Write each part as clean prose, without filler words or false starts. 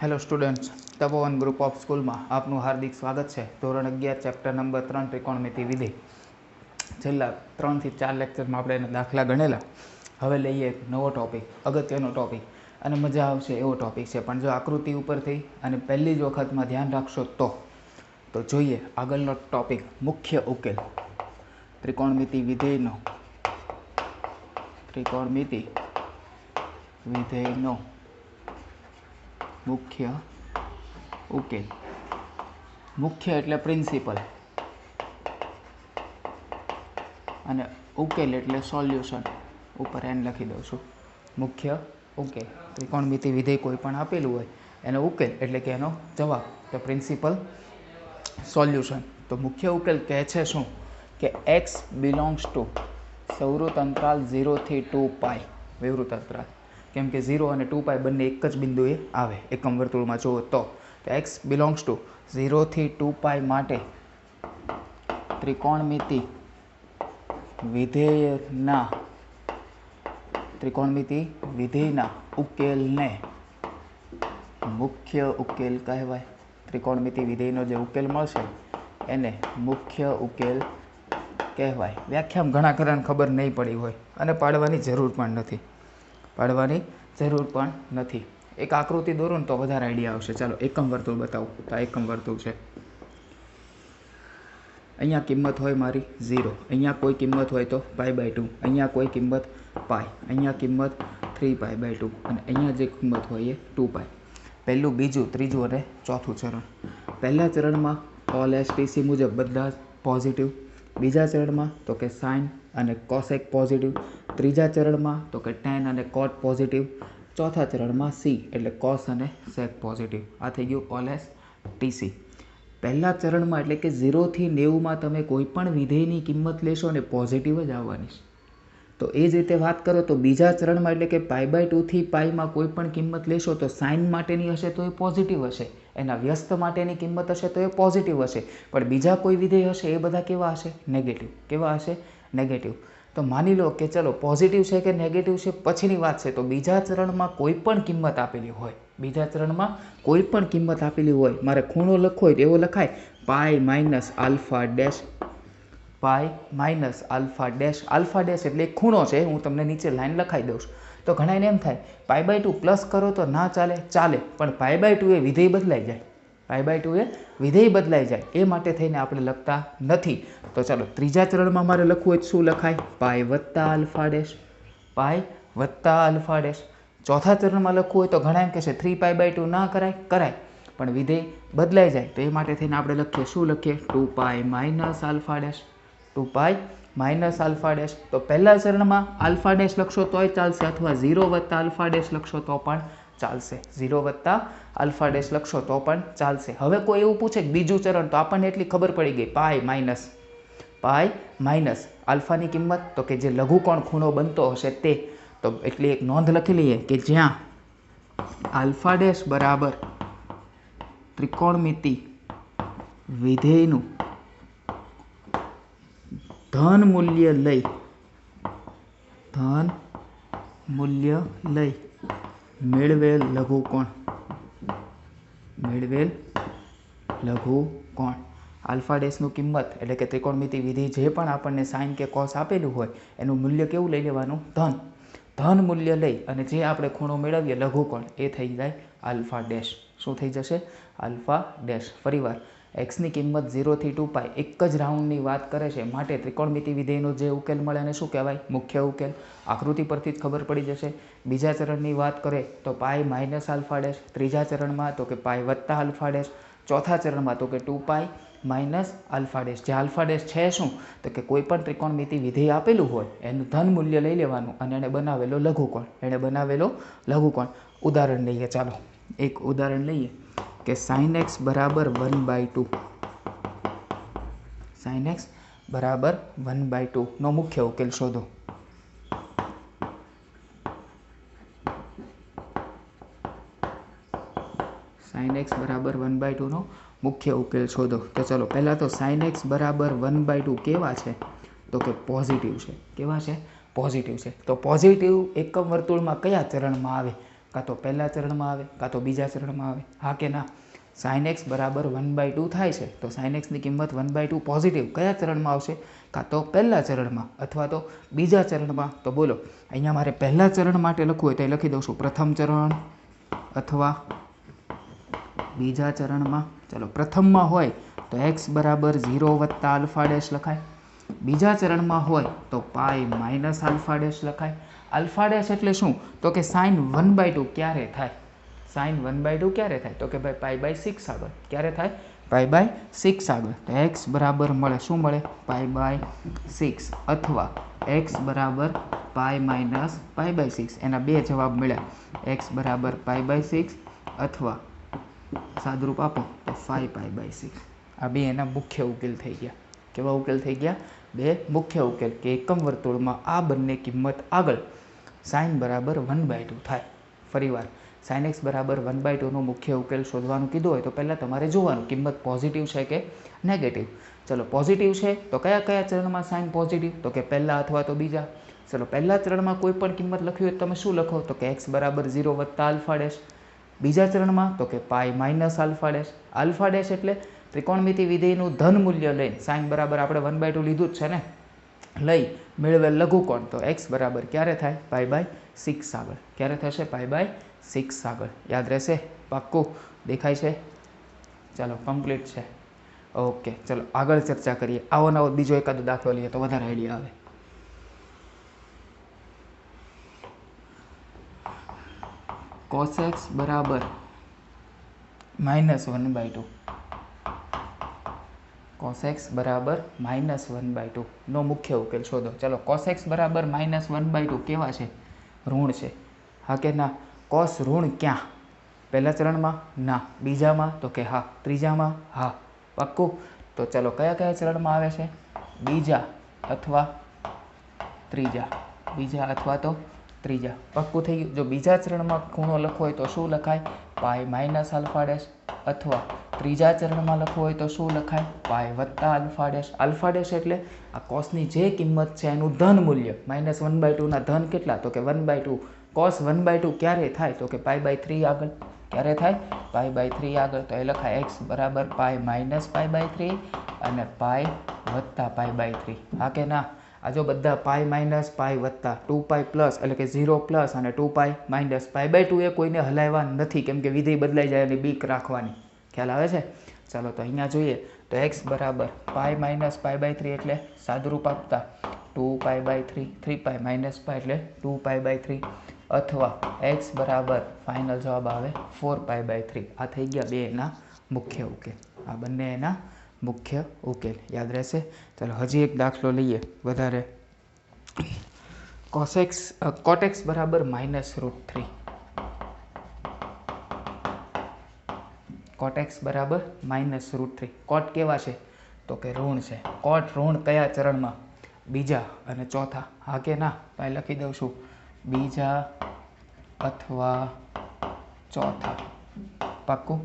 Hello students, Tapovan group of સ્કૂલમાં આપનું હાર્દિક સ્વાગત છે. ધોરણ 11 ચેપ્ટર નંબર 3 ત્રિકોણમિતિ વિધેય. છેલ્લા 3 થી 4 લેક્ચરમાં આપણે એના દાખલા ગણેલા. હવે લઈએ એક નવો ટોપિક, અગત્યનો ટોપિક અને મજા આવશે એવો ટોપિક છે. પણ જો આકૃતિ ઉપરથી અને પહેલી જ વખતમાં ધ્યાન રાખશો તો જોઈએ આગળનો ટોપિક, મુખ્ય ઉકેલ ત્રિકોણમિતિ વિધેયનો. ત્રિકોણમિતિ વિધેયનો મુખ્ય ઉકેલ. મુખ્ય એટલે પ્રિન્સિપલ અને ઉકેલ એટલે સોલ્યુશન. ઉપર એન લખી દઉં છું. મુખ્ય ઉકેલ, ત્રિકોણમિતિ વિધેય કોઈ પણ આપેલું હોય એનો ઉકેલ એટલે કે એનો જવાબ, તો પ્રિન્સિપલ સોલ્યુશન. તો મુખ્ય ઉકેલ કહે છે શું કે x બિલોંગ્સ ટુ સંવૃત અંતરાલ 0 થી 2π. વિવૃત અંતરાલ, કેમ કે 0 અને 2π બંને એક જ બિંદુએ આવે એકમ વર્તુળમાં જુઓ તો x બિલોંગ્સ ટુ 0 થી 2π માટે ત્રિકોણમિતિ વિધેયના ઉકેલને મુખ્ય ઉકેલ કહેવાય. ત્રિકોણમિતિ વિધેયનો જે ઉકેલ મળશે એને મુખ્ય ઉકેલ કહેવાય. વ્યાખ્યામાં ઘણા ખરાને ખબર નહીં પડી હોય અને પાડવાની જરૂર પણ નથી. એક આકૃતિ દોરું ને તો વધારે આઈડિયા આવશે. ચાલો એકમ વર્તુળ બતાવું. તો આ એકમ વર્તુળ છે. અહીંયા કિંમત હોય મારી 0, અહીંયા કોઈ કિંમત હોય તો π/2, અહીંયા કોઈ કિંમત π, અહીંયા કિંમત 3π/2 અને અહીંયા જે કિંમત હોય એ 2π. પહેલું, બીજું, ત્રીજું અને ચોથું ચરણ. પહેલા ચરણમાં ઓલ STC મુજબ બધા પોઝિટિવ. બીજા ચરણમાં તો કે સાઇન અને કોસેક પોઝિટિવ. ત્રીજા ચરણમાં તો કે ટેન અને કોટ પોઝિટિવ. ચોથા ચરણમાં સી એટલે કોસ અને સેક પોઝિટિવ. આ થઈ ગયું ઓલ STC. પહેલા ચરણમાં એટલે કે 0 થી 90માં તમે કોઈ પણ વિધેયની કિંમત લેશો ને પોઝિટિવ જ આવવાની છે. તો એ જ રીતે વાત કરો તો બીજા ચરણમાં એટલે કે π/2 થી πમાં કોઈ પણ કિંમત લેશો તો સાઇન માટેની હશે તો એ પોઝિટિવ હશે, એના વ્યસ્ત માટેની કિંમત હશે તો એ પોઝિટિવ હશે. પણ બીજા કોઈ વિધેય હશે એ બધા કેવા હશે? નેગેટિવ. કેવા હશે? નેગેટિવ. તો માની લો કે ચલો પોઝિટિવ છે કે નેગેટિવ છે પછીની વાત છે. તો બીજા ચરણમાં કોઈ પણ કિંમત આપેલી હોય, બીજા ચરણમાં કોઈ પણ કિંમત આપેલી હોય, મારે ખૂણો લખવો હોય તો એવો લખાય π-α'. આલ્ફા ડેશ એટલે એક ખૂણો છે. હું તમને નીચે લાઈન લખાઈ દઉં છું. તો ઘણાને એમ થાય π/2 પ્લસ કરો તો ના ચાલે. પણ π/2 એ વિધેય બદલાઈ જાય. π/2 એ વિધેય બદલાઈ જાય એ માટે થઈને આપણે લખતા નથી. તો ચાલો ત્રીજા ચરણમાં મારે લખવું હોય શું લખાય? π+α'. ચોથા ચરણમાં લખવું હોય તો ઘણા એમ કહેશે 3π/2 ના કરાય. પણ વિધેય બદલાઈ જાય તો એ માટે થઈને આપણે લખીએ શું લખીએ? 2π -α'. તો પહેલા ચરણમાં આલ્ફા ડેશ લખશો તોય ચાલશે અથવા 0+α' લખશો તો પણ ચાલશે. 0+α' લખશો તો પણ ચાલશે. હવે કોઈ એવું પૂછે કે બીજું ચરણ, તો આપણને એટલી ખબર પડી ગઈ π- આલ્ફાની કિંમત તો કે જે લઘુકોણ ખૂણો બનતો હશે તે. તો એટલી એક નોંધ લખી લઈએ કે જ્યાં આલ્ફા ડેશ બરાબર ત્રિકોણમિતિ વિધેયનું ધન મૂલ્ય લઈ મેળવેલ લઘુકોણ. આલ્ફા ડેશનું કિંમત એટલે કે ત્રિકોણમિતિ વિધેય જે પણ આપણને સાઇન કે કોસ આપેલું હોય એનું મૂલ્ય કેવું લઈ લેવાનું? ધન મૂલ્ય લઈ અને જે આપણે ખૂણો મેળવીએ લઘુકોણ એ થઈ જાય આલ્ફા ડેશ. શું થઈ જશે? Alpha dash. ફરીવાર એક્સની કિંમત 0 થી 2π એક જ રાઉન્ડની વાત કરે છે માટે ત્રિકોણમિતિ વિધેયનો જે ઉકેલ મળે એને શું કહેવાય? મુખ્ય ઉકેલ. આકૃતિ પરથી જ ખબર પડી જશે. બીજા ચરણની વાત કરે તો π -α'. ત્રીજા ચરણમાં તો કે π+α'. ચોથા ચરણમાં તો કે 2π -α'. જે આલ્ફા ડેશ છે શું? તો કે કોઈ પણ ત્રિકોણમિતિ વિધેય આપેલું હોય એનું ધન મૂલ્ય લઈ લેવાનું અને એને બનાવેલો લઘુકોણ. ઉદાહરણ લઈએ. ચાલો એક ઉદાહરણ લઈએ કે sin x બરાબર 1/2. sin x બરાબર 1/2 નો મુખ્ય ઉકેલ શોધો. sin x બરાબર 1/2 નો મુખ્ય ઉકેલ શોધો. તો ચલો પહેલાં તો sin x બરાબર 1/2 કેવા છે? તો કે પોઝિટિવ છે. કેવા છે? પોઝિટિવ છે. તો પોઝિટિવ એકમ વર્તુળમાં કયા ચરણમાં આવે? કાં તો પહેલા ચરણમાં આવે કાં તો બીજા ચરણમાં આવે, હા કે ના? સાઇન એક્સ બરાબર 1/2 થાય છે તો સાઇન એક્સની કિંમત 1/2 પોઝિટિવ કયા ચરણમાં આવશે? કાં તો પહેલા ચરણમાં અથવા તો બીજા ચરણમાં. તો બોલો અહીંયા મારે પહેલા ચરણ માટે લખવું હોય તો એ લખી દઉં છું પ્રથમ ચરણ અથવા બીજા ચરણમાં. ચલો પ્રથમમાં હોય તો એક્સ બરાબર 0 વત્તા આલ્ફા ડેશ લખાય. બીજા ચરણમાં હોય તો પાઈ માઇનસ આલ્ફા ડેશ લખાય. આલ્ફા ડેશ એટલે શું? તો કે સાઇન 1/2 ક્યારે થાય? સાઇન 1/2 ક્યારે થાય? તો કે ભાઈ π/6 આગળ. ક્યારે થાય? π/6 આગળ. તો એક્સ બરાબર મળે શું મળે? π/6 અથવા એક્સ બરાબર પાઈ માઇનસ π/6. એના બે જવાબ મળ્યા, એક્સ બરાબર π/6 અથવા સાદરૂપ આપો તો 5π/6. આ બે એના મુખ્ય ઉકેલ થઈ ગયા. કેવા ઉકેલ થઈ ગયા? બે મુખ્ય ઉકેલ કે એકમ વર્તુળમાં આ બંને કિંમત આગળ સાઇન બરાબર 1/2 થાય. ફરીવાર સાઇન એક્સ બરાબર 1/2નો મુખ્ય ઉકેલ શોધવાનું કીધું હોય તો પહેલાં તમારે જોવાનું કિંમત પોઝિટિવ છે કે નેગેટિવ. ચલો પોઝિટિવ છે તો કયા કયા ચરણમાં સાઇન પોઝિટિવ? તો કે પહેલા અથવા તો બીજા. ચલો પહેલા ચરણમાં કોઈ પણ કિંમત લખવી હોય તો તમે શું લખો? તો કે એક્સ બરાબર 0 વત્તા આલ્ફા ડેશ. બીજા ચરણમાં તો કે pi minus alpha dash. Alpha dash એટલે ત્રિકોણમિતિ વિધેયનું ધન મૂલ્ય લઈને સાઇન બરાબર આપણે 1/2 લીધું જ છે ને, લઈ મેળવેલ લઘુકોણ. તો એક્સ બરાબર ક્યારે થાય? π/6 આગળ. ક્યારે થશે? π/6 આગળ. યાદ રહેશે? પાક્કું? દેખાય છે? ચાલો કમ્પ્લીટ છે. ઓકે ચલો આગળ ચર્ચા કરીએ. આવો નવો બીજો એકાદો દાખલો લઈએ તો વધારે આઈડિયા આવે. cos x બરાબર -1/2. cos x બરાબર -1/2 નો મુખ્ય ઉકેલ શોધો. ચલો cos x બરાબર -1/2 કેવા છે? ઋણ છે, હા કે ના? cos ઋણ ક્યાં? પહેલા ચરણમાં? ના. બીજામાં? તો કે હા. ત્રીજામાં? હા. પાક્કું? તો ચલો કયા કયા ચરણમાં આવે છે? બીજા અથવા ત્રીજા. બીજા અથવા તો ત્રીજા. પાક્કું થઈ ગયું. જો બીજા ચરણમાં ખૂણો લખવો હોય તો શું લખાય? Pi minus alpha dash. અથવા ત્રીજા ચરણમાં લખવું હોય તો શું લખાય? પાઈ વત્તા આલ્ફા ડેશ. આલ્ફા ડેશ એટલે આ કોસની જે કિંમત છે એનું ધન મૂલ્ય. -1/2 ના ધન કેટલા? તો કે 1/2. cos 1/2 ક્યારે થાય? તો કે π/3 આગળ. ક્યારે થાય? π/3 આગળ. તો એ લખાય એક્સ બરાબર પાઈ માઇનસ π/3 અને પાઈ વત્તા π/3. હા કે ના? આ જો બધા પાઈ માઇનસ પાઈ વત્તા 2π પ્લસ એટલે કે 0 પ્લસ અને 2π માઇનસ π/2 એ કોઈને હલાવવા નથી, કેમ કે વિધેય બદલાઈ જાય એની બીક રાખવાની. ખ્યાલ આવે છે? ચાલો તો અહીંયા જોઈએ તો એક્સ બરાબર પાઈ માઇનસ π/3 એટલે સાદુરૂપ આપતા 2π/3, 3π માઇનસ પાઈ એટલે 2π/3 અથવા એક્સ બરાબર ફાઇનલ જવાબ આવે 4π/3. આ થઈ ગયા બે એના મુખ્ય ઉકેલ. આ બંને એના મુખ્ય ઉકેલ. યાદ રહેશે? ચાલો હજી એક દાખલો લઈએ વધારે. cot x બરાબર -√3. cot x બરાબર -√3. cot કેવા છે? તો કે ઋણ છે. cot ઋણ કયા ચરણમાં? બીજા અને ચોથા. હા કે ના? તો અહીં લખી દઉં છું બીજા અથવા ચોથા. પાક્કું?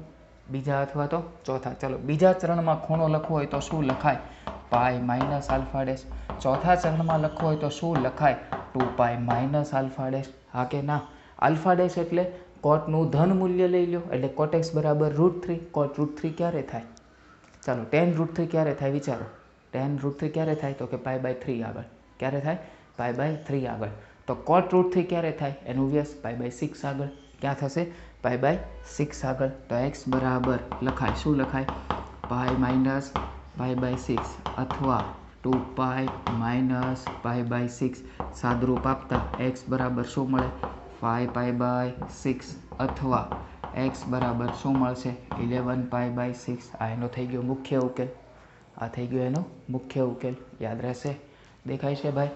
બીજા અથવા તો ચોથા. ચલો બીજા ચરણમાં ખૂણો લખવો હોય તો શું લખાય? Pi minus alpha dash. ચોથા ચરણમાં લખવો હોય તો શું લખાય? 2π માઇનસ આલ્ફા ડેશ. હા કે ના? આલ્ફા ડેશ એટલે કોટનું ધન મૂલ્ય લઈ લો એટલે cot x બરાબર √3. cot √3 ક્યારે થાય? ચાલો tan √3 ક્યારે થાય વિચારો? tan √3 ક્યારે થાય? તો કે π/3 આગળ. ક્યારે થાય? π/3 આગળ. તો cot √3 ક્યારે થાય? એનું વ્યસ્ત π/6 આગળ. ક્યાં થશે? π/6 આગળ. તો x બરાબર લખાય શું લખાય? પાઈ માઇનસ π/6 અથવા 2π માઇનસ π/6. સાદરૂપ આપતા x બરાબર શું મળે? 5π/6 અથવા x બરાબર શું મળશે? 11π/6. આ એનો થઈ ગયો મુખ્ય ઉકેલ. આ થઈ ગયો એનો મુખ્ય ઉકેલ. યાદ રહેશે? દેખાય છે ભાઈ?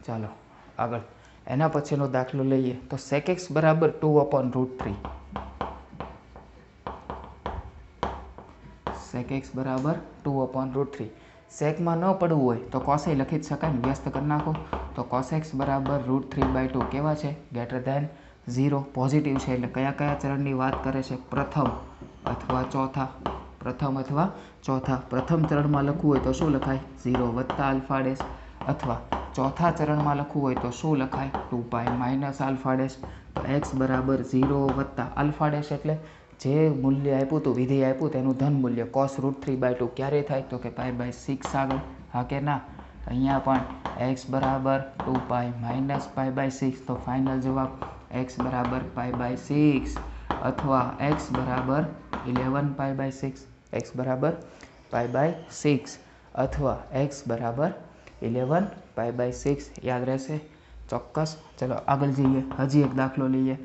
ચાલો આગળ એના પછીનો દાખલો લઈએ તો sec x બરાબર 2/√3. sec x બરાબર 2/√3. સેકમાં ન પડવું હોય તો cos એ લખી જ શકાય ને, વ્યસ્ત કરી નાખો. તો cos x બરાબર √3/2 કેવા છે? >0. પોઝિટિવ છે એટલે કયા કયા ચરણની વાત કરે છે? પ્રથમ અથવા ચોથા. પ્રથમ અથવા ચોથા. પ્રથમ ચરણમાં લખવું હોય તો શું લખાય? 0 વત્તા આલ્ફા ડેશ. અથવા ચોથા ચરણમાં લખવું હોય તો શું લખાય? 2π માઇનસ આલ્ફા ડેશ. તો x બરાબર 0 વત્તા આલ્ફા ડેશ એટલે જે મૂલ્ય આપ્યું હતું, વિધેય આપ્યું તેનું ધન મૂલ્ય cos √3/2 ક્યારે થાય? તો કે π/6 આગળ. હા કે ના? અહીંયા પણ x બરાબર 2π માઇનસ π/6. તો ફાઇનલ જવાબ x બરાબર π/6 અથવા x બરાબર 11π/6. x બરાબર π/6 અથવા x બરાબર 11π/6 યાદ રહેશે ચોક્કસ. ચલો આગળ જઈએ, હજી એક દાખલો લઈએ.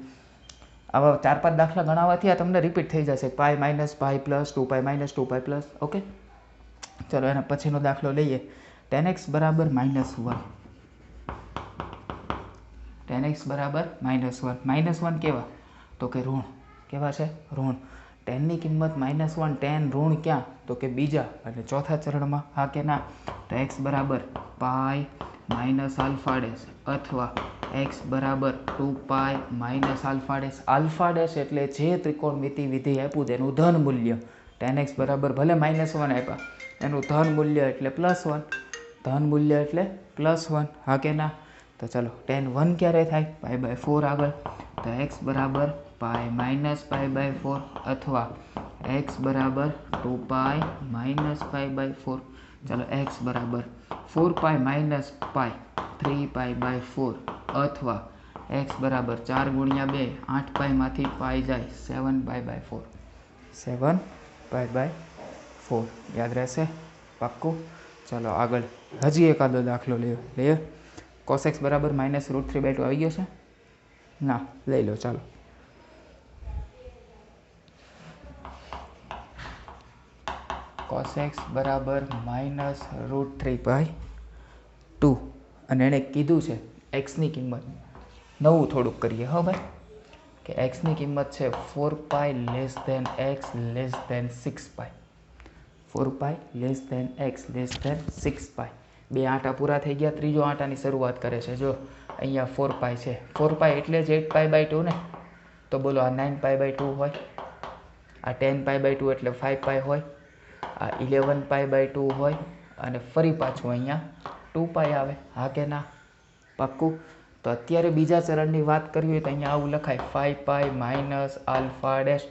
આવા 4-5 દાખલા ગણાવવાથી આ તમને રિપીટ થઈ જશે. π minus π plus 2π minus 2π plus. Okay, ચલો એના પછીનો દાખલો લઈએ. tan x બરાબર -1. tan x બરાબર -1. -1 કેવા? તો કે ઋણ. કેવા છે? ઋણ. ટેનની કિંમત -1. ટેન ઋણ ક્યાં? તો કે બીજા અને ચોથા ચરણમાં. હા કે ના? તો x બરાબર π માઇનસ આલ્ફા ડેશ અથવા x બરાબર 2π minus alpha dash. Alpha dash એટલે જે ત્રિકોણમિતિ વિધેય આપ્યું તેનું ધન મૂલ્ય. tan x બરાબર ભલે -1 આપ્યા, એનું ધન મૂલ્ય એટલે +1. ધન મૂલ્ય એટલે +1. હા કે ના? તો ચલો tan 1 ક્યારે થાય? π/4 આગળ. તો x બરાબર π માઇનસ π/4 અથવા x બરાબર 2π માઇનસ π/4. ચલો x બરાબર 4π માઇનસ π 3π/4 અથવા x બરાબર 4 ગુણ્યા 2 8π માંથી π જાય 7π/4. 7π/4 યાદ રહેશે પાક્કું. ચલો આગળ હજી એકાદો દાખલો લઈએ. cos x બરાબર -√3/2 આવી ગયો છે? ના, લઈ લો ચાલો. cos x બરાબર -√3/2 અને એણે કીધું છે x ની કિંમત, નવું થોડુંક કરીએ હો ભાઈ, કે x ની કિંમત છે 4π x 6π. 4π x 6π. બે આંટા પૂરા થઈ ગયા, ત્રીજો આંટાની શરૂઆત કરે છે. જો અહીંયા 4π છે. 4π એટલે જ 8π/2 ને. તો બોલો આ 9π/2 હોય, આ 10π/2 એટલે 5π હોય, આ 11π/2 હોય અને ફરી પાછું અહીંયા 2π આવે. હા કે ના? પાક્કું. તો અત્યારે બીજા ચરણની વાત કરવી હોય તો અહીંયા આવું લખાય 5π માઇનસ આલ્ફા ડેશ.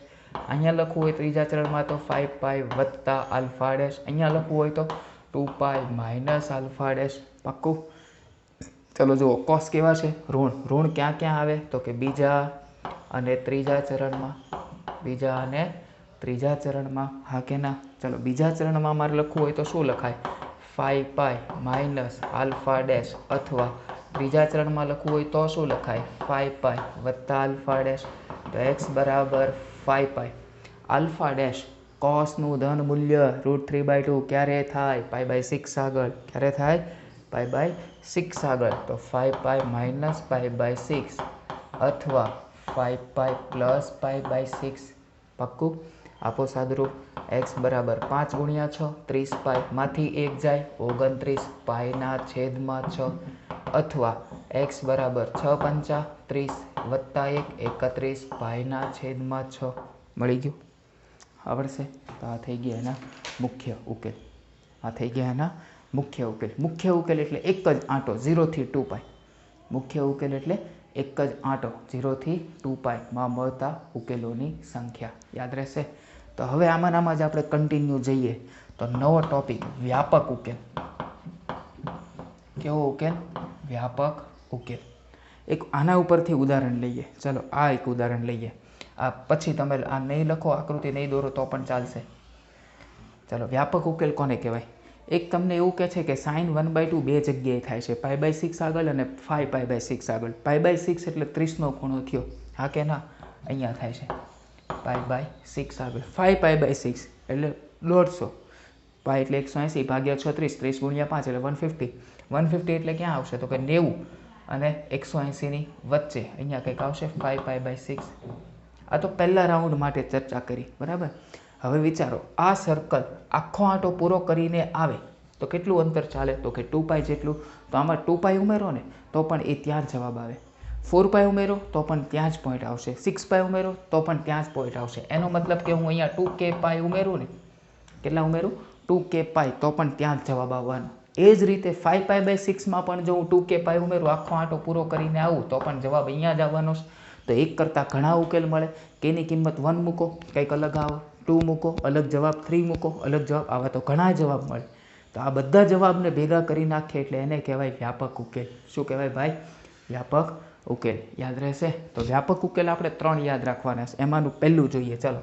અહીંયા લખવું હોય ત્રીજા ચરણમાં તો 5π વત્તા આલ્ફા ડેશ. અહીંયા લખવું હોય તો 2π માઇનસ આલ્ફા ડેશ. પાક્કું. ચલો જુઓ કોસ કેવા છે? ઋણ. ઋણ ક્યાં ક્યાં આવે? તો કે બીજા અને ત્રીજા ચરણમાં. બીજા અને ત્રીજા ચરણમાં. હા કે ના? ચલો બીજા ચરણમાં મારે લખવું હોય તો શું લખાય? 5π માઇનસ આલ્ફા ડેશ અથવા ત્રીજા ચરણમાં લખવું હોય તો શું લખાય? 5π વત્તા આલ્ફા ડેશ. તો x બરાબર 5π. આલ્ફા ડેશ કોસનું ધન મૂલ્ય √3/2 ક્યારે થાય? π/6 આગળ. ક્યારે થાય? π/6 આગળ. તો 5π માઇનસ π/6 અથવા 5π પ્લસ π/6. પાક્કું. આપો સાદરૂપ. x બરાબર 5 ગુણ્યા 6 30π માંથી 1 જાય 29π/6 અથવા x બરાબર 6 × 5 30 વત્તા 1 31π/6. મળી ગયું? આવડશે? તો આ થઈ ગયા એના મુખ્ય ઉકેલ. આ થઈ ગયા એના મુખ્ય ઉકેલ. મુખ્ય ઉકેલ એટલે એક જ આંટો 0 થી 2π. મુખ્ય ઉકેલ એટલે એક જ આંટો 0 થી 2π માં મળતા ઉકેલોની સંખ્યા. યાદ રહેશે? તો હવે આમાં જ આપણે કન્ટિન્યુ જઈએ તો નવો ટોપિક વ્યાપક ઉકેલ. કેવો ઉકેલ? વ્યાપક ઉકેલ. એક આના ઉપરથી ઉદાહરણ લઈએ. ચલો આ એક ઉદાહરણ લઈએ. આ પછી તમે આ નહીં લખો, આકૃતિ નહીં દોરો તો પણ ચાલશે. ચલો વ્યાપક ઉકેલ કોને કહેવાય? એક તમને એવું કહે છે કે sin 1/2 બે જગ્યાએ થાય છે, π/6 આગળ અને 5π/6 આગળ. π/6 એટલે 30નો ખૂણો થયો. હા કે ના? અહીંયા થાય છે π/6 આગળ. 5π/6 એટલે 150. π એટલે 180 ભાગ્યા 36, 30 ગુણ્યા 5 એટલે 150. 150 એટલે ક્યાં આવશે? તો કે 90 અને 180ની વચ્ચે અહીંયા કંઈક આવશે 5π/6. આ તો પહેલા રાઉન્ડ માટે ચર્ચા કરી, બરાબર. હવે વિચારો આ સર્કલ આખો આંટો પૂરો કરીને આવે તો કેટલું અંતર ચાલે? તો કે 2π જેટલું. તો આમાં 2π ઉમેરો ને તો પણ એ ત્યાં જ જવાબ આવે. 4π ઉમેરો તો પણ ત્યાં જ પોઈન્ટ આવશે. 6π ઉમેરો તો પણ ત્યાં જ પોઈન્ટ આવશે. એનો મતલબ કે હું અહીંયા 2kπ ઉમેરું ને, કેટલા ઉમેરું? 2kπ તો પણ ત્યાં જ જવાબ આવવાનો. એ જ રીતે 5π/6 પણ જો હું 2k ઉમેરું, આખો આંટો પૂરો કરીને આવું તો પણ જવાબ અહીંયા જ આવવાનો છે. તો એક કરતાં ઘણા ઉકેલ મળે. કેની કિંમત 1 મૂકો કંઈક અલગ આવે, 2 મૂકો અલગ જવાબ, 3 મૂકો અલગ જવાબ, આવા તો ઘણા જવાબ મળે. તો આ બધા જવાબને ભેગા કરી નાખીએ એટલે એને કહેવાય વ્યાપક ઉકેલ. શું કહેવાય ભાઈ? વ્યાપક ઉકેલ. યાદ રહેશે? તો વ્યાપક ઉકેલ આપણે 3 યાદ રાખવાના છે. એમાંનું પહેલું જોઈએ. ચાલો,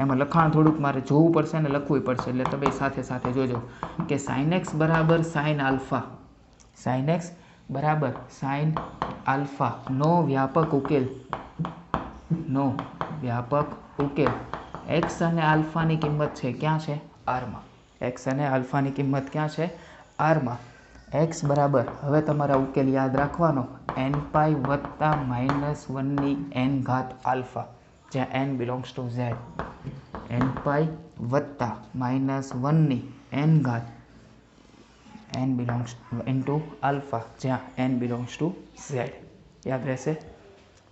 એમાં લખાણ થોડુંક મારે જોવું પડશે ને લખવું પડશે, એટલે તમે સાથે સાથે જોજો કે sin x બરાબર sin આલ્ફા, sin x બરાબર sin આલ્ફા નો વ્યાપક ઉકેલ, નો વ્યાપક ઉકેલ x અને આલ્ફાની કિંમત છે ક્યાં છે? આરમાં. x અને આલ્ફાની કિંમત ક્યાં છે? આરમાં. x બરાબર, હવે તમારા ઉકેલ યાદ રાખવાનો, nπ વત્તા -1 n ઘાત આલ્ફા, જ્યાં n belongs to z. nπ વત્તા -1 n ઘાત n બિલોંગ્સ ઇન્ટુ આલ્ફા, જ્યાં n બિલોંગ્સ ટુ z. યાદ રહેશે?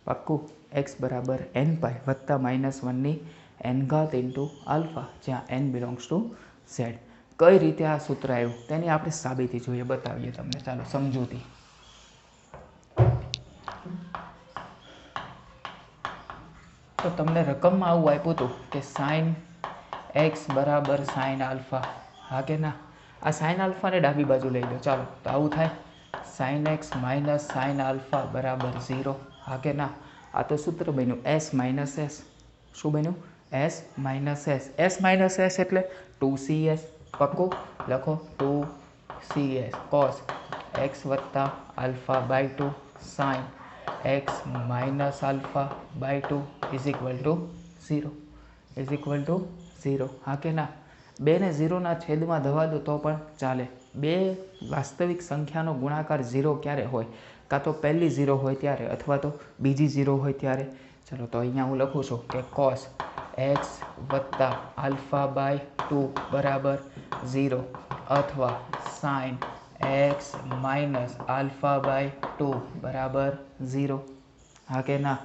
પાક્કું? x બરાબર nπ વત્તા -1 n ઘાત ઇન્ટુ આલ્ફા, જ્યાં n બિલોંગ્સ ટુ z. કઈ રીતે આ સૂત્ર આવ્યું તેની આપણે સાબિતી જોઈએ, બતાવીએ તમને. ચાલો, સમજૂતી. તો તમને રકમમાં આવું આપ્યું હતું કે sin x બરાબર sin આલ્ફા, હા કે ના? આ sin આલ્ફાને ડાબી બાજુ લઈ લો. ચાલો, તો આવું થાય sin x minus sin alpha બરાબર 0, હા કે ના? આ તો સૂત્ર બન્યું s માઇનસ s. શું બન્યું? s minus s. s minus s એટલે 2cs. પક્કો? લખો 2cs cos x વત્તા alpha by 2 sin x minus alpha by 2 is equal to 0, is equal to 0, હા કે ના? 2 ને 0ના છેદમાં ધવા દો તો પણ ચાલે. બે વાસ્તવિક સંખ્યાનો ગુણાકાર 0 ક્યારે હોય? કાં તો પહેલી 0 હોય ત્યારે, અથવા તો બીજી 0 હોય ત્યારે. ચલો, તો અહીંયા હું લખું છું કે cos x વત્તા આલ્ફા બાય 2 બરાબર 0, અથવા sin x minus alpha by 2 બરાબર 0, હા કે ના?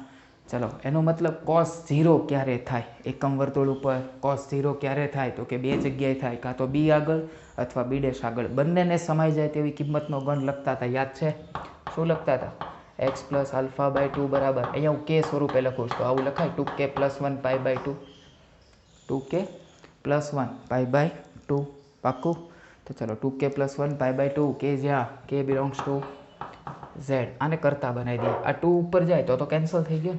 ચલો, એનો મતલબ cos 0 ક્યારે થાય? એકમ વર્તુળ ઉપર cos 0 ક્યારે થાય? તો કે બે જગ્યાએ થાય, કાં તો b આગળ અથવા b' આગળ. બંનેને સમાઈ જાય તેવી કિંમતનો ગણ લખતા હતા, યાદ છે? શું લખતા હતા? x પ્લસ આલ્ફા બાય 2 બરાબર, અહીંયા હું k સ્વરૂપે લખું છું તો આવું લખાય 2k plus 1 pi by 2, 2k plus 1 pi by 2. પાક્કું? તો ચલો, 2k plus 1 pi by 2, k જ્યાં k બિલોંગ્સ ટુ z. આને કરતા બનાવી દઈએ. આ 2 ઉપર જાય તો કેન્સલ થઈ ગયો.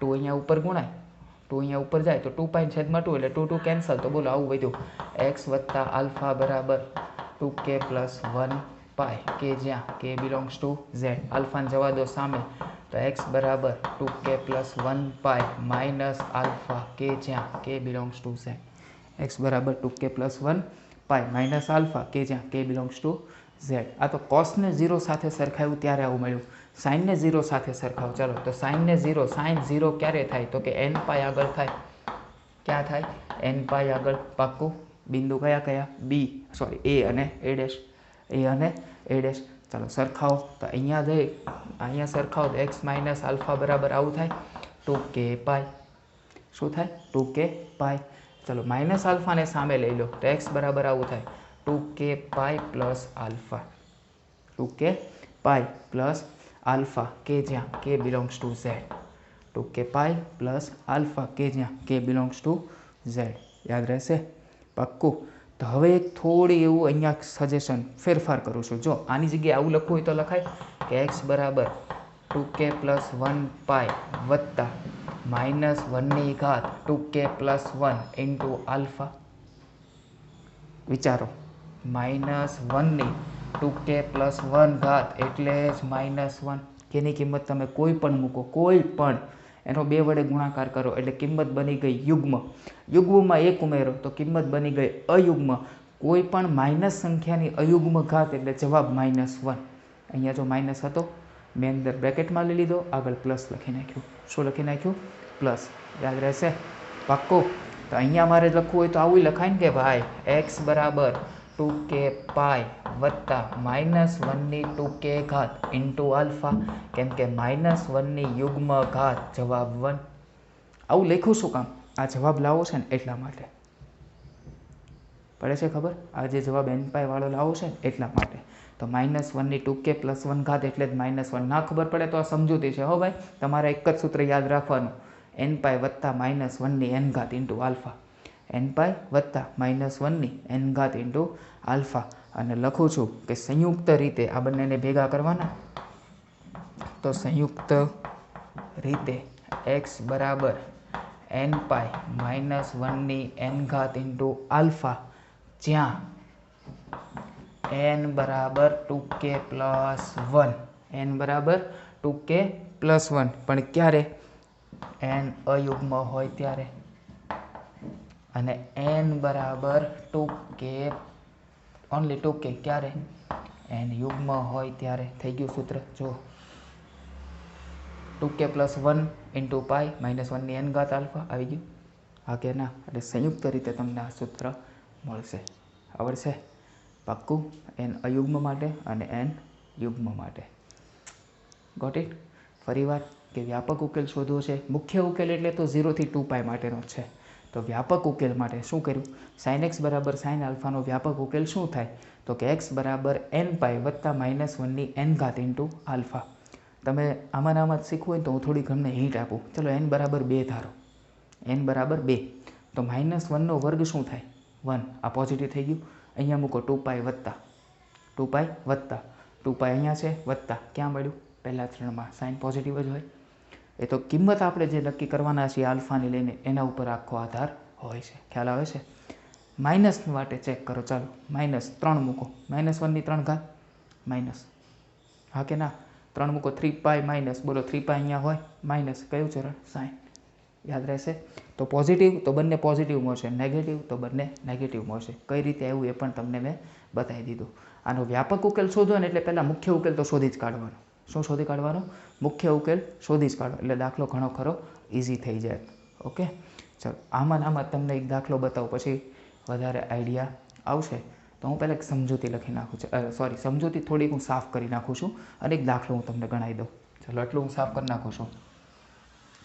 2 અહીંયા ઉપર ગુણાય, 2 અહીંયા ઉપર જાય તો 2 પાઈ છેદમાં 2 એટલે 2 કેન્સલ. તો બોલો, આવું વધ્યું x વત્તા આલ્ફા બરાબર 2k પ્લસ 1 પાઈ, કે જ્યાં k બિલોંગ્સ ટુ z. આલ્ફાને જવા દો સામે, તો x બરાબર 2k plus 1 pi minus alpha, કે જ્યાં k belongs to z. x બરાબર 2k plus 1 pi minus alpha, કે જ્યાં k બિલોંગ્સ ટુ z. આ તો કોસને 0 સાથે સરખાવ્યું ત્યારે આવું મળ્યું. સાઇનને 0 સાથે સરખાવ. ચાલો, તો સાઇનને 0, સાઇન 0 ક્યારે થાય? તો કે n પાઈ આગળ થાય. ક્યાં થાય? n પાઈ આગળ. પાક્કું? બિંદુ કયા કયા? b, સોરી, a અને a ડેશ, a અને a ડેશ. ચાલો, સરખાવો. તો અહીંયા સરખાવો તો x માઇનસ આલ્ફા બરાબર આવું થાય 2k પાઈ. શું થાય? 2k પાઈ. ચલો, માઇનસ આલ્ફાને સામે લઈ લો તો x બરાબર આવું થાય 2k pi plus alpha, 2k pi plus alpha, કે જ્યાં k belongs to z. 2k pi plus alpha, કે જ્યાં k બિલોંગ્સ ટુ z. યાદ રહેશે? પાક્કું? તો હવે એક થોડી એવું અહીંયા સજેશન ફેરફાર કરું છું. જો આની જગ્યાએ આવું લખવું હોય તો લખાય કે x બરાબર 2k પ્લસ 1 પાઈ વત્તા -1 ઘાત 2k પ્લસ 1 ઇન્ટુ આલ્ફા. વિચારો, -1 2k પ્લસ 1 ઘાત એટલે જ -1. કેની કિંમત તમે કોઈ પણ મૂકો, કોઈ પણ, એનો 2 વડે ગુણાકાર કરો એટલે કિંમત બની ગઈ યુગ્મ. યુગ્મમાં 1 ઉમેરો તો કિંમત બની ગઈ અયુગ્મ. કોઈ પણ માઇનસ સંખ્યાની અયુગ્મ ઘાત એટલે જવાબ -1. અહીંયા જો માઇનસ હતો, મેં અંદર બ્રેકેટમાં લઈ લીધો, આગળ પ્લસ લખી નાખ્યું. શું લખી નાખ્યું? પ્લસ. યાદ રહેશે? પાક્કું? તો અહીંયા મારે લખવું હોય તો આવું લખાય ને કે ભાઈ x બરાબર 2k પાઈ વત્તા -1 2k ઘાત ઇન્ટુ આલ્ફા, કેમ કે -1 યુગ્મ ઘાત જવાબ 1. આવું લખ્યું શું કામ? આ જવાબ લાવો છે ને એટલા માટે. પડે છે ખબર? આ જે જવાબ n વાળો લાવો છે એટલા માટે. તો -1ની 2k + 1 ઘાત એટલે જ -1. ના ખબર પડે તો આ સમજૂતી છે હો ભાઈ. તમારે એક જ સૂત્ર યાદ રાખવાનું, n વત્તા -1ની n ઘાત ઇન્ટુ આલ્ફા. n વત્તા -1ની n ઘાત ઇન્ટુ આલ્ફા. અને લખું છું કે સંયુક્ત રીતે આ બંનેને ભેગા કરવાના. તો સંયુક્ત રીતે x બરાબર n -1ની n ઘાત ઇન્ટુ આલ્ફા, જ્યાં n બરાબર 2k + 1. n બરાબર 2k + 1, પણ ક્યારે? n અયુગ્મ હોય ત્યારે. અને n બરાબર 2k ઓનલી 2k ક્યારે? n યુગ્મ હોય ત્યારે. થઈ ગયું સૂત્ર? જો 2k + 1 ઇન્ટુ પાઈ -1ની n ઘાત આલ્ફા આવી ગયું. હા કે ના? એટલે સંયુક્ત રીતે તમને આ સૂત્ર મળશે. આવડશે? પાક્કું? n અયુગ્મ માટે અને n યુગ્મ માટે. Got it? ફરીવાર કે વ્યાપક ઉકેલ શોધવો છે. મુખ્ય ઉકેલ એટલે તો 0 થી 2π માટેનો છે. તો વ્યાપક ઉકેલ માટે શું કર્યું? sin x બરાબર sin આલ્ફાનો વ્યાપક ઉકેલ શું થાય? તો કે x બરાબર nπ વત્તા -1ની n ઘાત ઇન્ટુ આલ્ફા. તમે આમાં શીખવું હોય તો હું થોડી ઘણી હિન્ટ આપું. ચલો n બરાબર 2 ધારો. n બરાબર 2. તો -1નો વર્ગ શું થાય? 1. આ પોઝિટિવ થઈ ગયું. અહીંયા મૂકો 2π વત્તા 2π અહીંયા છે વત્તા. ક્યાં મળ્યું? પહેલા ચરણમાં સાઇન પોઝિટિવ જ હોય. એ તો કિંમત આપણે જે નક્કી કરવાના છીએ આલ્ફાની લઈને એના ઉપર આખો આધાર હોય છે. ખ્યાલ આવે છે? માઇનસ માટે ચેક કરો. ચાલો -3 મૂકો. -1ની 3 ઘાત માઇનસ. હા કે ના? 3 મૂકો. 3π માઇનસ. બોલો 3π અહીંયા હોય માઇનસ. કયું ચરણ? સાઇન. યાદ રહેશે? તો પોઝિટિવ તો બંને પોઝિટિવ મળશે, નેગેટિવ તો બંને નેગેટિવ મળશે. કઈ રીતે આવ્યું એ પણ તમને મેં બતાવી દીધું. આનો વ્યાપક ઉકેલ શોધો ને એટલે પહેલાં મુખ્ય ઉકેલ તો શોધી જ કાઢવાનો. શું શોધી કાઢવાનો? મુખ્ય ઉકેલ શોધી જ કાઢો. એટલે દાખલો ઘણો ખરો ઇઝી થઈ જાય. ઓકે, ચાલો આમાં તમને એક દાખલો બતાવું, પછી વધારે આઈડિયા આવશે. તો હું પહેલાં એક સમજૂતી લખી નાખું છું. સોરી, સમજૂતી થોડીક હું સાફ કરી નાખું છું અને એક દાખલો હું તમને ગણાવી દઉં. ચાલો એટલું હું સાફ કરી નાખું છું.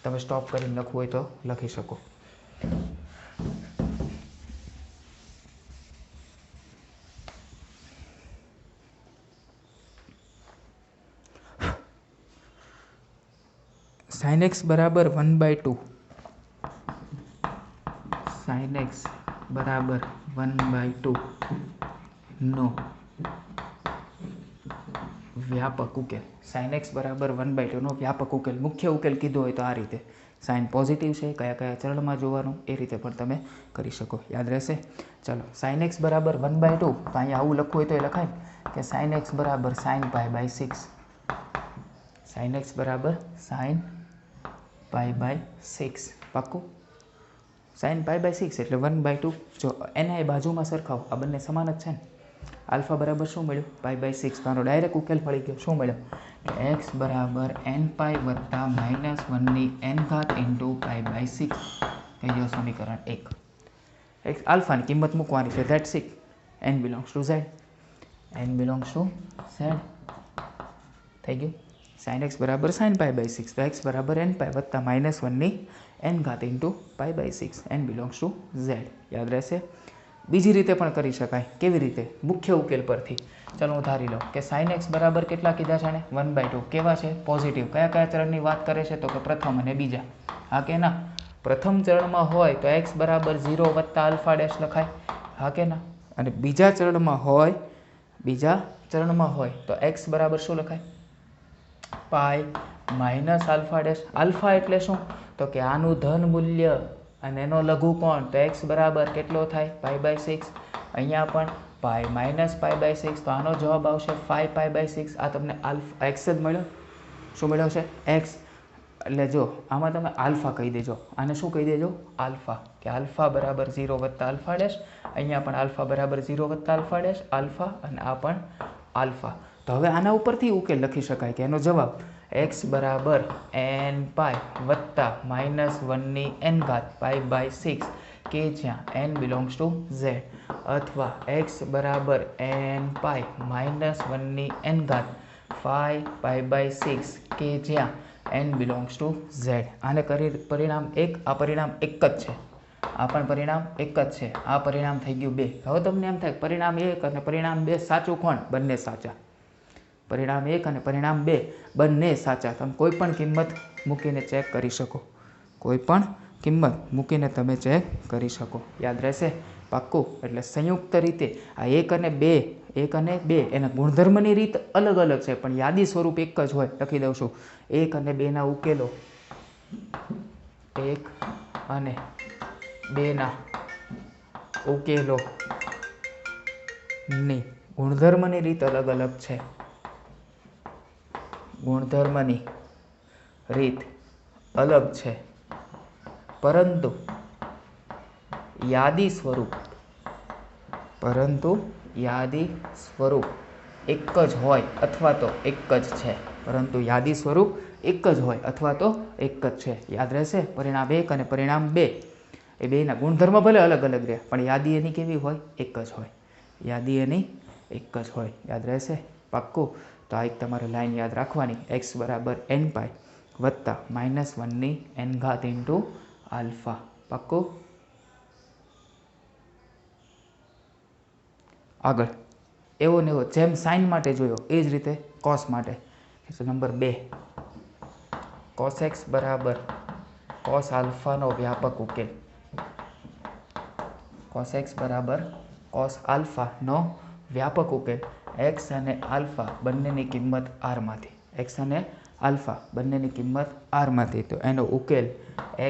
તમે સ્ટોપ કરીને લખવું હોય તો લખી શકો. sin x બરાબર 1/2. sin x બરાબર 1/2 નો વ્યાપક ઉકેલ. sin x બરાબર 1/2 નો વ્યાપક ઉકેલ. મુખ્ય ઉકેલ કીધો હોય તો આ રીતે. સાઇન પોઝિટિવ છે, કયા કયા ચરણમાં જોવાનું એ રીતે પણ તમે કરી શકો. યાદ રહેશે? ચાલો sin x બરાબર 1/2. તો અહીંયા આવું લખવું હોય તો એ લખાય કે sin x બરાબર sin π/6. sin x બરાબર sin π/6. પાક્કું? sin π/6 એટલે 1/2. જો એના એ બાજુમાં સરખાવો, આ બંને સમાન જ છે ને. આલ્ફા બરાબર શું મળ્યું? π/6. તો આનો ડાયરેક્ટ ઉકેલ મળી ગયો. શું મળ્યો? x બરાબર nπ વત્તા -1ની n ઘાત ઇન્ટુ π/6. કહી દો સમીકરણ 1. x આલ્ફાની કિંમત મૂકવાની છે. That's it. n belongs to z. n belongs to z. થઈ ગયું? sin x બરાબર sin π/6. તો x બરાબર nπ વત્તા -1ની n ઘાત into π/6. n belongs to z. યાદ રહેશે? બીજી રીતે પણ કરી શકાય. કેવી રીતે? મુખ્ય ઉકેલ પરથી. ચાલો હું ધારી લઉં કે sin x બરાબર કેટલા કીધા છે? 1/2. કેવા છે? પોઝિટિવ. કયા કયા ચરણની વાત કરે છે? તો કે પ્રથમ અને બીજા. હા કે ના? પ્રથમ ચરણમાં હોય તો x બરાબર 0 વત્તા આલ્ફા ડેશ લખાય. હા કે ના? અને બીજા ચરણમાં હોય તો x બરાબર શું લખાય? Pi minus alpha dash. Alpha એટલે શું? તો કે આનું ધન મૂલ્ય અને એનો લઘુકોણ. તો x બરાબર કેટલો થાય? π/6. અહીંયા પણ પાઈ માઇનસ π/6. તો આનો જવાબ આવશે 5π/6. આ તમને આલ્ફા x જ મળ્યો. શું મળ્યો છે? x. એટલે જો આમાં તમે આલ્ફા કહી દેજો. આને શું કહી દેજો? આલ્ફા. કે આલ્ફા બરાબર 0 વત્તા આલ્ફા ડેશ. અહીંયા પણ આલ્ફા બરાબર 0 વત્તા આલ્ફા ડેશ. આલ્ફા અને આ પણ આલ્ફા. તો હવે આના ઉપરથી ઉકેલ લખી શકાય કે એનો જવાબ x બરાબર nπ વત્તા -1ની n ઘાત π/6 કે જ્યાં n બિલોંગ્સ ટુ z, અથવા x બરાબર nπ -1ની n ઘાત 5π/6 કે જ્યાં n બિલોંગ્સ ટુ z. આને કરી પરિણામ 1. આ પરિણામ 1 જ છે. આ પણ પરિણામ એક જ છે, આ પરિણામ થઈ ગયું 2. હવે તમને એમ થાય પરિણામ 1 અને પરિણામ 2 સાચું કોણ? બંને સાચા. પરિણામ 1 અને પરિણામ 2 બંને સાચા. તમે કોઈ પણ કિંમત મૂકીને ચેક કરી શકો, કોઈ પણ કિંમત મૂકીને તમે ચેક કરી શકો. યાદ રહેશે? પાક્કું. એટલે સંયુક્ત રીતે આ 1 અને 2 એના ગુણધર્મની રીત અલગ અલગ છે, પણ યાદી સ્વરૂપ એક જ હોય. લખી દઉં છું, 1 અને 2 ના ઉકેલો, 1 અને 2 ના ઉકેલો ની ગુણધર્મની રીત અલગ અલગ છે. ગુણધર્મની રીત અલગ છે, પરંતુ યાદી સ્વરૂપ એક જ હોય અથવા તો એક જ છે. પરંતુ યાદી સ્વરૂપ એક જ હોય અથવા તો એક જ છે. યાદ રહેશે? પરિણામ 1 અને પરિણામ 2 એ બેના ગુણધર્મ ભલે અલગ અલગ રહે, પણ યાદી એની કેવી હોય? એક જ હોય. યાદી એની એક જ હોય. યાદ રહેશે? પાક્કું. તો આ એક તમારે લાઈન યાદ રાખવાની, x બરાબર n π વત્તા -1/n ઇન્ટુ આલ્ફા. પાક્કું. આગળ એવો ને એવો જેમ સાઇન માટે જોયો એ જ રીતે કોસ માટે. નંબર 2, cos x બરાબર cos આલ્ફાનો વ્યાપક ઉકેલ. cos x બરાબર cos આલ્ફાનો વ્યાપક ઉકેલ x અને આલ્ફા બંનેની કિંમત r માંથી. x અને આલ્ફા બંનેની કિંમત r માંથી. તો એનો ઉકેલ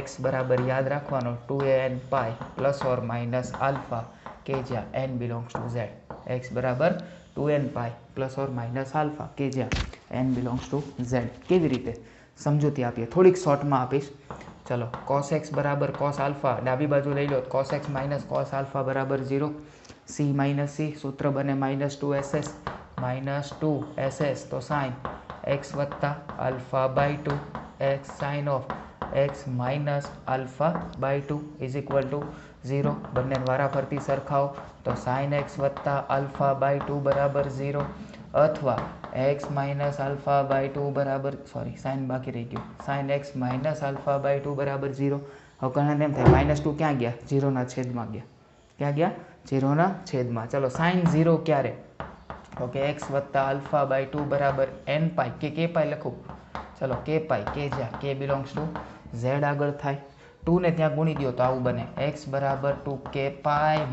x બરાબર યાદ રાખવાનો 2n π ± આલ્ફા કે જ્યાં n belongs to z. x બરાબર 2n π ± આલ્ફા કે જ્યાં n બિલોંગ્સ ટુ z. કેવી રીતે? સમજૂતી આપીએ, થોડીક શોર્ટમાં આપીશ. ચલો, cos x બરાબર cos આલ્ફા ડાબી બાજુ લઈ લો, cos x minus cos alpha બરાબર 0. c માઇનસ c સૂત્ર બને -2ss. -2ss તો sin x વત્તા alpha by 2 x sin of x minus alpha by 2 is equal to 0. બંને વારાફરતી સરખાવો તો sin x વત્તા આલ્ફા બાય 2 બરાબર 0 અથવા x માઇનસ આલ્ફા બાય 2 બરાબર sin બાકી રહી ગયું, sin x minus alpha by 2 બરાબર 0. હવે ઘણાને એમ થાય -2 ક્યાં ગયા? 0 ના છેદમાં ગયા. ક્યાં ગયા? 0 ના છેદમાં. ચલો, sin 0 ક્યારે? તો કે x વત્તા આલ્ફા બાય 2 બરાબર n π કે k π લખું. ચલો, k π કે જ્યાં k બિલોંગ્સ ટુ z આગળ થાય. 2 ને ત્યાં ગુણી દો તો આવું બને, x બરાબર 2k π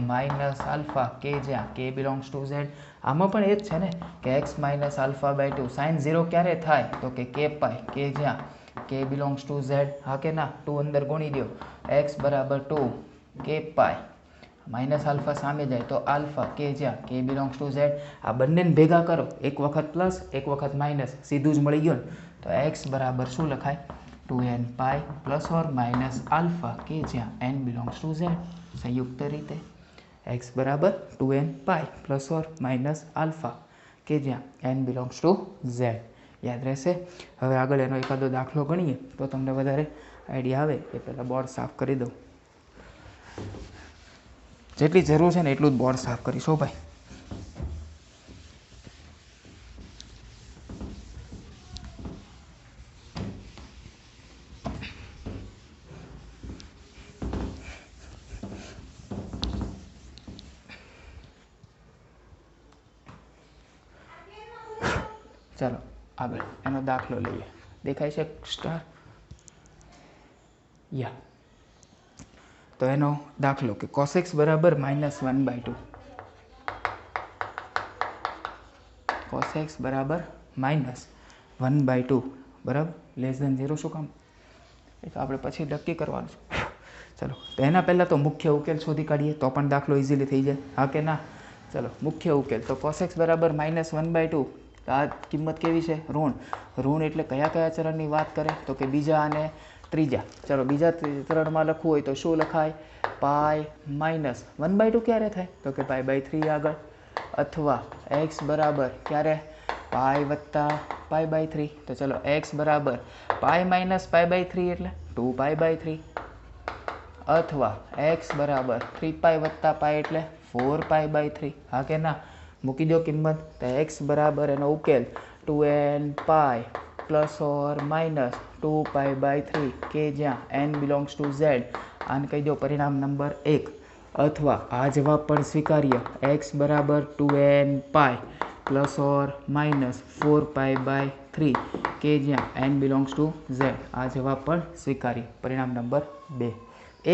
માઇનસ આલ્ફા કે જ્યાં k બિલોંગ્સ ટુ z. આમાં પણ એ જ છે ને કે x minus alpha by 2 sin 0 ક્યારે થાય? તો કે k π કે જ્યાં k બિલોંગ્સ ટુ z. હા કે ના? 2 અંદર ગુણી દો, x બરાબર 2 k π માઇનસ આલ્ફા સામે જાય તો આલ્ફા કે જ્યાં k બિલોંગ્સ ટુ z. આ બંનેને ભેગા કરો, એક વખત પ્લસ એક વખત માઇનસ, સીધું જ મળી ગયું ને. તો x બરાબર શું લખાય? 2n π ± આલ્ફા કે જ્યાં n બિલોંગ્સ ટુ z. સંયુક્ત રીતે x બરાબર 2n π ± આલ્ફા કે જ્યાં n બિલોંગ્સ ટુ z. યાદ રહેશે? હવે આગળ એનો એકાદો દાખલો ગણીએ તો તમને વધારે આઈડિયા આવે. એ પહેલાં બોર્ડ સાફ કરી દઉં. જેટલી જરૂર છે ને એટલું જ બોર્ડ સાફ કરીશું ભાઈ. ચાલો આગળ એનો દાખલો લઈએ. દેખાય છે સ્ટાર? યા. તો એનો દાખલો કે cos x બરાબર -1/2. cos x બરાબર -1/2 બરાબર, લેસ ધેન 0 શું કામ? એ તો આપણે પછી નક્કી કરવાનું છે. ચલો, તો એના પહેલાં તો મુખ્ય ઉકેલ શોધી કાઢીએ તો પણ દાખલો ઇઝીલી થઈ જાય. હા કે ના? ચલો, મુખ્ય ઉકેલ તો cos x બરાબર -1/2. આ કિંમત કેવી છે? ઋણ. ઋણ એટલે કયા કયા ચરણની વાત કરે? તો કે બીજા અને ત્રીજા. ચલો, બીજા ચરણમાં લખવું હોય તો શું લખાય? π -1/2 ક્યારે થાય? તો કે π/3 આગળ. અથવા x બરાબર ક્યારે? π વત્તા π/3. તો ચલો, x બરાબર π -π/3 એટલે 2π/3. અથવા x બરાબર 3π વત્તા π એટલે 4π/3. હા કે ના? મૂકી દો કિંમત. તો x બરાબર એનો ઉકેલ 2n π ± 2π/3 કે જ્યાં n બિલોંગ્સ ટુ z આને કહી દો પરિણામ નંબર 1 अथवा आ जवाब पण स्वीकार्य x बराबर 2n पाई प्लस और माइनस 4π/3 के ज्यां n बिलोंग्स टू z आ जवाब पण स्वीकार्य परिणाम नंबर 2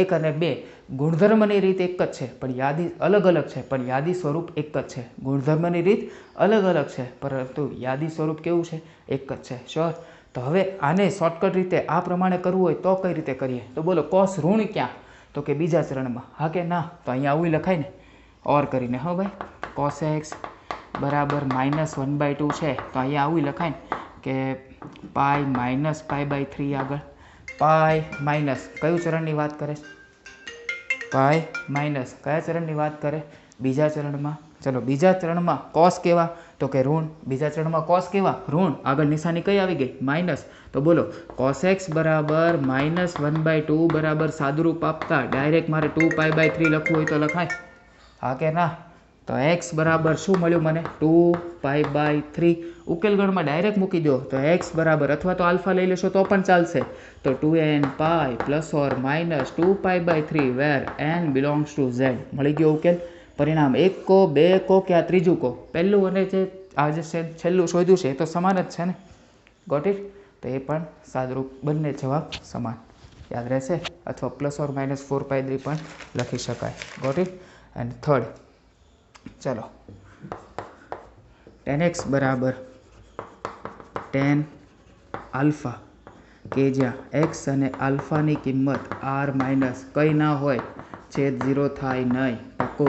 1 અને 2 ગુણધર્મની રીત એક જ છે પણ યાદી અલગ અલગ છે પણ યાદી સ્વરૂપ એક જ છે ગુણધર્મની રીત અલગ અલગ છે પરંતુ યાદી સ્વરૂપ કેવું છે એક જ છે શ્યોર તો હવે આને શોર્ટકટ રીતે આ પ્રમાણે કરવું હોય તો કઈ રીતે કરીએ તો બોલો cos ઋણ ક્યાં तो कि बीजा चरण में हाँ के ना तो अँ आव लखाय ने और करीने हाँ भाई cos x बराबर -1/2 है तो अँ आव लखाय कि पाई -π/3 आग पाई माइनस क्यू चरण की बात करे पाई माइनस क्या चरण की बात करे बीजा चरण में चलो बीजा चरण में cos केवा तो कि ऋण बीजा चरण में cos केवा ऋण आगे निशानी कई आई गई माइनस तो बोलो cos x बराबर -1/2 बराबर सादुरूप आपता डायरेक्ट मारे 2π/3 लखवू हो तो लखाय हाँ के ना तो x बराबर शू मळ्युं मने 2π/3 उकेलगढ़ में डायरेक्ट मूकी दो तो x बराबर अथवा तो आल्फा लई लेशो तो पण चालशे तो 2n पाई प्लस और minus 2π/3 where n belongs to z मळी गयो उकेल परिणाम 1 को 2 को क्या त्रीजू को पहलू अने जे आज छेल्लू शोध्युं छे तो समान ज छे ने गॉट इट तो ये पण सादरूप बंने जवाब समान याद रहेशे अथवा प्लस और माइनस 4π/3 पण लखी शकाय गॉट इट एंड थर्ड चलो tan x बराबर tan अल्फा के ज्यां x अने अल्फा नी किंमत r माइनस कई ना होय छेद 0 थाय नहीं पक्को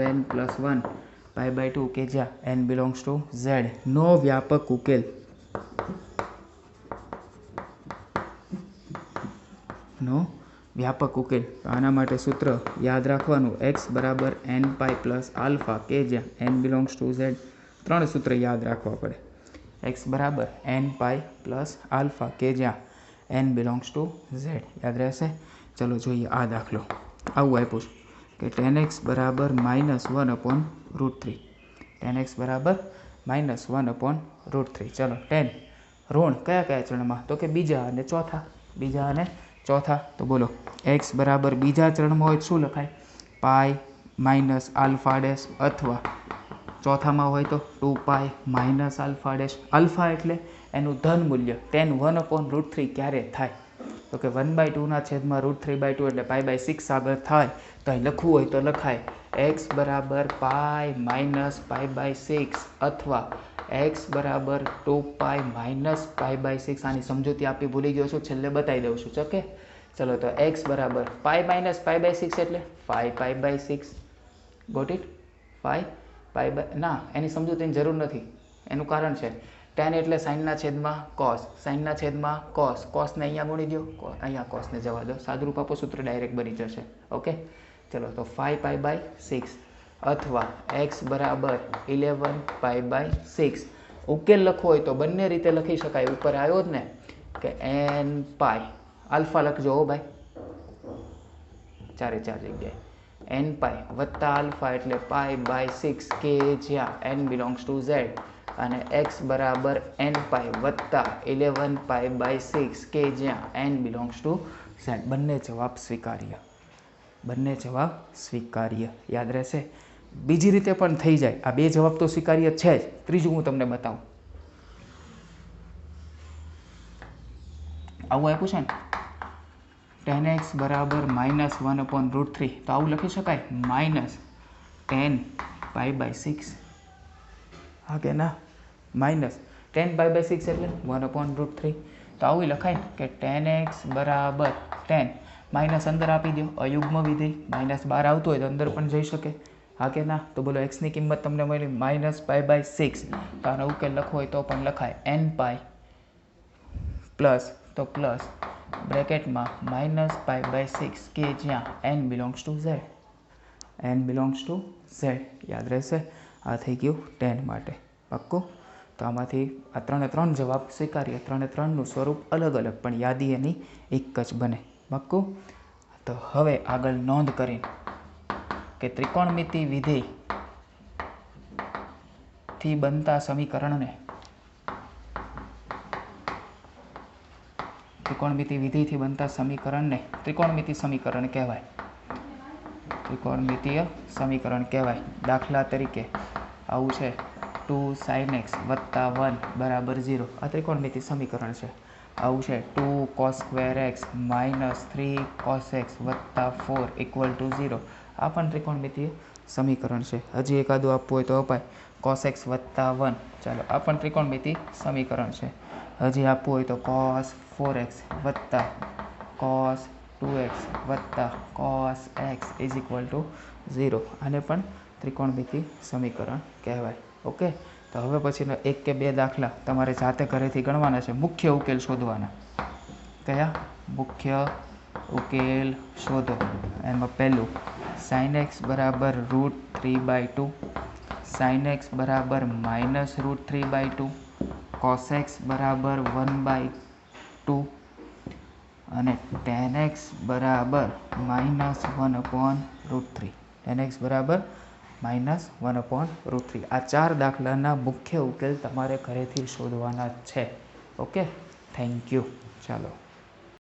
n + 1 π/2 के ज्यां n बिलोंग्स टू z नो व्यापक उकेल नो व्यापक उकेल तो आना माटे सूत्र याद राखवानुं x बराबर n पाई प्लस आल्फा के ज्यां n बिलोंग्स टू z त्रण सूत्र याद राखवा पड़े x बराबर n पाई प्लस आल्फा के ज्यां n बिलोंग्स टू z याद रहेशे चलो जोईए आ दाखलो आवुं आप्युं छे कि tan x बराबर -1/√3 tan x बराबर -1/√3 चलो tan ऋण कया कया चरण में तो कि बीजा अने चौथा तो बोलो x बराबर बीजा चरण में होय तो शुं लखाय पाई माइनस आल्फा डैश अथवा चौथा में होय तो 2π माइनस आल्फा डैश अल्फा एटले एनु धन मूल्य tan 1/√3 क्यारे थाय तो कि 1/2 ना छेद में √3/2 एटले π/6 आगळ थाय तो अहीं लखवुं होय तो लखाय x बराबर पाई माइनस π/6 अथवा x बराबर 2π माइनस π/6 आनी समझूती आपी भूली गयो छो छेल्ले बताई दઉં છું चके चलो तो x बराबर पाई माइनस π/6 एटले 5π/6 गॉट इट 5π ना एनी समझूतीनी जरूर नथी एनुं कारण छे tan एटले sin ना छेद में cos sin ना छेद में cos cos ने अहींया गुणी दो अहींया cos ने जवा दो सादुरूप आपो सूत्र डायरेक्ट बनी जशे ओके चलो तो 5π/6 अथवा x बराबर 11π/6 उकेल लखो होय तो बंने रीते लखी शकाय ऊपर आव्यो ज ने के n पाई आल्फा लखजो हो भाई 4 जग्याए n पाई वत्ता आल्फा एटले π/6 के ज्यां n बिलोंग्स टू z अने x बराबर n पाई वत्ता 11π/6 के ज्यां n बिलोंग्स टू z बंने जवाब स्वीकार्य याद रहेशे बीजी रीते पण थई जाय आ बे जवाब तो स्वीकार्य छे ज त्रीजुं हूँ तमने बताऊं आवुं आप्युं छे ने tan x बराबर -1/√3 तो आवुं लखी शकाय -10π/6 हाँ के ना -10π/6 एटले 1/√3 तो आवुं लखाय कि tan x बराबर 10 माइनस अंदर आपी दो अयुग्म विधेय -12 आवतो होय तो अंदर पण जई शके हाँ के ना तो बोलो x नी किंमत तमने मळी -π/6 तो आनो उकेल लखવો હોય तो पण लखाय n पाई प्लस तो प्लस ब्रेकेट में -π/6 के ज्यां n बिलोंग्स टू z याद रहेशे आ थई गयुं 10 माटे पक्को तो आमांथी आ त्रण जवाब स्वीकार्य त्रणनु स्वरूप अलग अलग पण यादी एनी एक ज बने पक्को तो हवे आगळ नोंध करीने कि त्रिकोणमिति विधेय थी बनता समीकरण ने ત્રિકોણમિતિ વિધિથી બનતા સમીકરણને ત્રિકોણમિતિ સમીકરણ કહેવાય. ત્રિકોણમિતિય સમીકરણ કહેવાય. દાખલા તરીકે આવું છે 2 sin x વત્તા 1 બરાબર 0. આ ત્રિકોણમિતિ સમીકરણ છે. આવું છે 2 cos square x minus 3 cos x વત્તા 4 ઇક્વલ ટુ 0. આ પણ ત્રિકોણમિતિય સમીકરણ છે. હજી એકાદું આપવું હોય તો અપાય. cos x વત્તા 1, ચાલો આ પણ ત્રિકોણમિતિ સમીકરણ છે. હજી આપવું હોય તો cos 4x વત્તા cos 2x વત્તા cos x is equal to 0. આને પણ ત્રિકોણમિતિ સમીકરણ કહેવાય. ઓકે, તો હવે પછીનો 1 કે 2 દાખલા તમારે જાતે ઘરેથી ગણવાના છે. મુખ્ય ઉકેલ શોધવાના. કયા? મુખ્ય ઉકેલ શોધો. એમાં પહેલું sin x બરાબર √3/2, sin x બરાબર -√3/2, cos x બરાબર 1/2 અને tan x બરાબર -1/√3. tan x બરાબર -1/√3. આ 4 દાખલાના મુખ્ય ઉકેલ તમારે ઘરેથી શોધવાના છે. Okay, thank you. ચાલો.